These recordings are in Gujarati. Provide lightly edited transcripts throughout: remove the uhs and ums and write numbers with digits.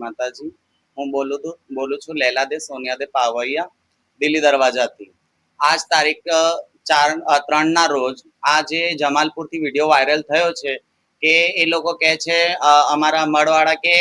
માતાજી. હું બોલું છું લેલાદે સોનિયાદે પાવૈયા, દિલ્હી દરવાજાથી. આજ તારીખ 3 ના રોજ આ જે જમાલપુરથી વિડીયો વાયરલ થયો છે કે એ લોકો કહે છે અમારા મળવાળા કે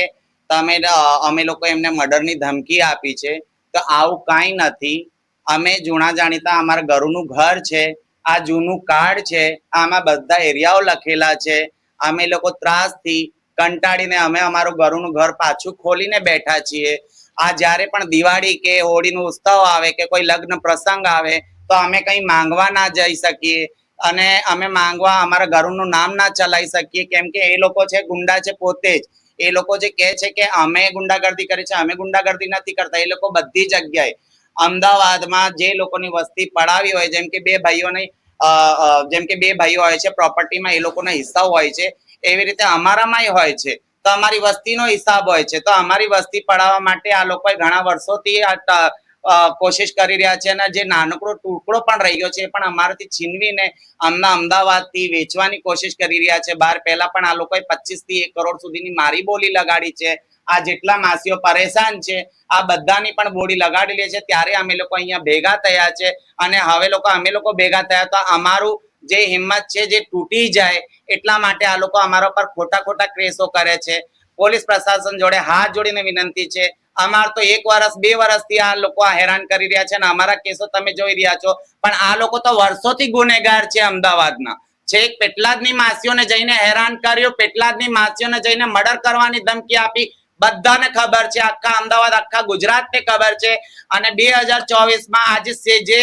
અમે લોકો એમને મર્ડરની ધમકી આપી છે. તો આવું કાંઈ નથી. અમે જૂના જાણીતા અમારા ઘરનું ઘર છે, આ જૂનું કાર્ડ છે, આમાં બધા એરિયાઓ લખેલા છે. અમે લોકો ત્રાસથી કંટાળીને અમે અમારું ઘરનું ઘર પાછું ખોલીને બેઠા છીએ. આ જ્યારે પણ દિવાળી કે હોળીનો ઉત્સવ આવે કે કોઈ લગ્ન પ્રસંગ આવે તો અમે કંઈ માંગવા ના જઈ શકીએ અને અમે માંગવા અમારા ઘરનું નામ ના ચલાવી શકીએ, કેમ કે એ લોકો છે ગુંડા છે પોતે જ. એ લોકો જે કહે છે કે અમે ગુંડાગર્દી કરી છે, અમે ગુંડાગર્દી નથી કરતા. એ લોકો બધી જગ્યાએ અમદાવાદમાં જે લોકોની વસ્તી પડાવી હોય, જેમ કે બે ભાઈઓ હોય છે, પ્રોપર્ટીમાં એ લોકોના હિસ્સા હોય છે, એવી રીતે અમારામાંય હોય છે. તો અમારી વસ્તીનો હિસાબ હોય છે. તો અમારી વસ્તી પડાવવા માટે આ લોકોએ ઘણા વર્ષોથી કોશિશ કરી રહ્યા છે અને જે નાનકડો ટુકડો પણ રહી ગયો છે એ પણ અમારાથી છીનવીને અમદાવાદથી વેચવાની કોશિશ કરી રહ્યા છે. બહાર પહેલા પણ આ લોકોએ 25 થી 1 કરોડ સુધીની મારી બોલી લગાડી છે. આ જેટલા માસીઓ પરેશાન છે આ બધાની પણ બોડી લગાડી લે છે. ત્યારે અમે લોકો અહીંયા ભેગા થયા છે અને હવે અમે લોકો ભેગા થયા તો અમારું જે હિંમત છે જે તૂટી જાય એટલા માટે આ લોકો અમારા પર ખોટા કેસો કરે છે. પોલીસ પ્રશાસન જોડે હાથ જોડીને વિનંતી છે, અમાર તો 1 વર્ષ 2 વર્ષથી આ લોકો હેરાન કરી રહ્યા છે અને અમારા કેસો તમે જોઈ રહ્યા છો. પણ આ લોકો તો વર્ષોથી ગુનેગાર છે. અમદાવાદના છેક પેટલાદની માસીઓને જઈને હેરાન કર્યો, પેટલાદની માસીઓને જઈને મર્ડર કરવાની ધમકી આપી. બધાને ખબર છે, આખા અમદાવાદ આખા ગુજરાતને ખબર છે. અને 2024માં આજે જે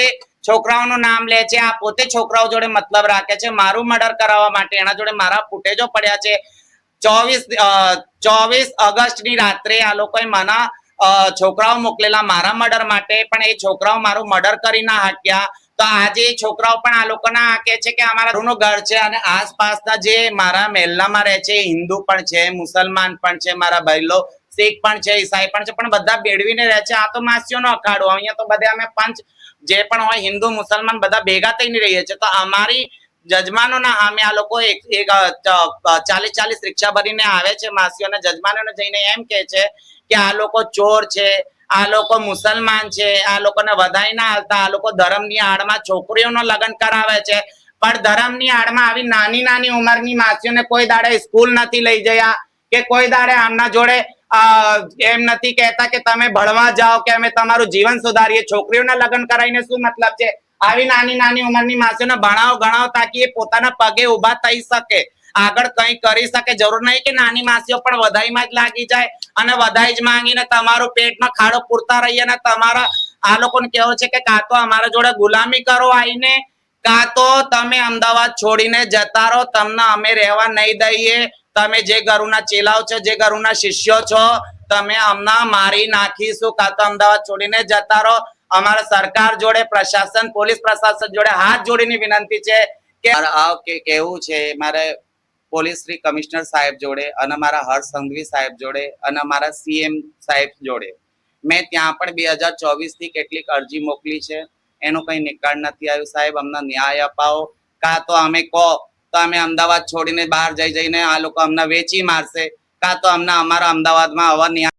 છોકરાઓનું નામ લે છે આ પોતે છોકરાઓ જોડે મતલબ રાખે છે મારું મર્ડર કરાવવા માટે. એના જોડે મારા ફૂટેજો પડ્યા છે. 24 ઓગસ્ટની રાત્રે આ લોકોએ મને છોકરાઓ મોકલેલા મારા મર્ડર માટે, પણ એ છોકરાઓ મારું મર્ડર કરી ના હટ્યા. તો આજે છોકરાઓ પણ આ લોકોના કહે છે કે અમારા ઘરનું ઘર છે અને આસપાસના જે મારા મહેલામાં રહે છે હિન્દુ પણ છે, મુસલમાન પણ છે, મારા ભાઈલો શીખ પણ છે, ઈસાઈ પણ છે, પણ બધા ભેળવીને રહે છે. આ તો માસીઓનો અખાડો. અહીંયા તો બધા અમે પંચ જે પણ હોય હિન્દુ મુસલમાન બધા ભેગા થઈને રહીએ છીએ. તો અમારી જજમાનોના સામે આ લોકો 40 રિક્ષા ભરીને આવે છે માસીઓને જજમાનોને જઈને એમ કે છે કે આ લોકો ચોર છે, આ લોકો મુસલમાન છે, આ લોકોને વધાઈ ના હાલતા, આ લોકો ધર્મની આડમાં છોકરીઓનો લગ્ન કરાવે છે. પણ ધર્મની આડમાં આવી નાની ઉંમરની માસીઓને કોઈ દાડે સ્કૂલ નથી લઈ જયા કે કોઈ દાડે આમના જોડે એમ નથી કહેતા કે તમે ભણવા જાઓ કે અમે તમારું જીવન સુધારીએ. છોકરીઓના લગ્ન કરાવીને શું મતલબ છે? આવી નાની ઉંમરની માસીઓને ભણાવો તાકી એ પોતાના પગે ઉભા થઈ શકે, આગળ કંઈ કરી શકે. જરૂર નહીં કે નાની માસીઓ પણ વધાઈમાં જ લાગી જાય અને વધાઈ જ માંગીને તમારું પેટમાં ખાડો પૂરતા રહીએ અને તમારા આ લોકોને કહેવો છે કે કાં તો અમારા જોડે ગુલામી કરો આવીને, કાં તો તમે અમદાવાદ છોડીને જતા રહો. તમને અમે રહેવા નહીં દઈએ. તમે જે ગરુના ચેલાઓ છો, જે ગરુના શિષ્યો છો, તમે અમને મારી નાખીશું. કાં તો અમદાવાદ છોડીને જતા રહો. અમારા સરકાર જોડે પ્રશાસન, પોલીસ પ્રશાસન જોડે હાથ જોડીને વિનંતી છે કે કેવું છે મારે પોલીસ શ્રી કમિશનર સાહેબ જોડે અને મારા હર્ષ સંઘવી સાહેબ જોડે અને મારા સીએમ સાહેબ જોડે મેં ત્યાં પણ 2024 થી કેટલીક અરજી મોકલી છે. એનો કંઈ નિકાલ નથી આવ્યો. સાહેબ અમને ન્યાય અપાવો. કાં તો અમે કહો તો અમે અમદાવાદ છોડીને બહાર જઈને આ લોકો અમને વેચી મારશે, કાં તો અમને અમારા અમદાવાદમાં આવા ન્યાય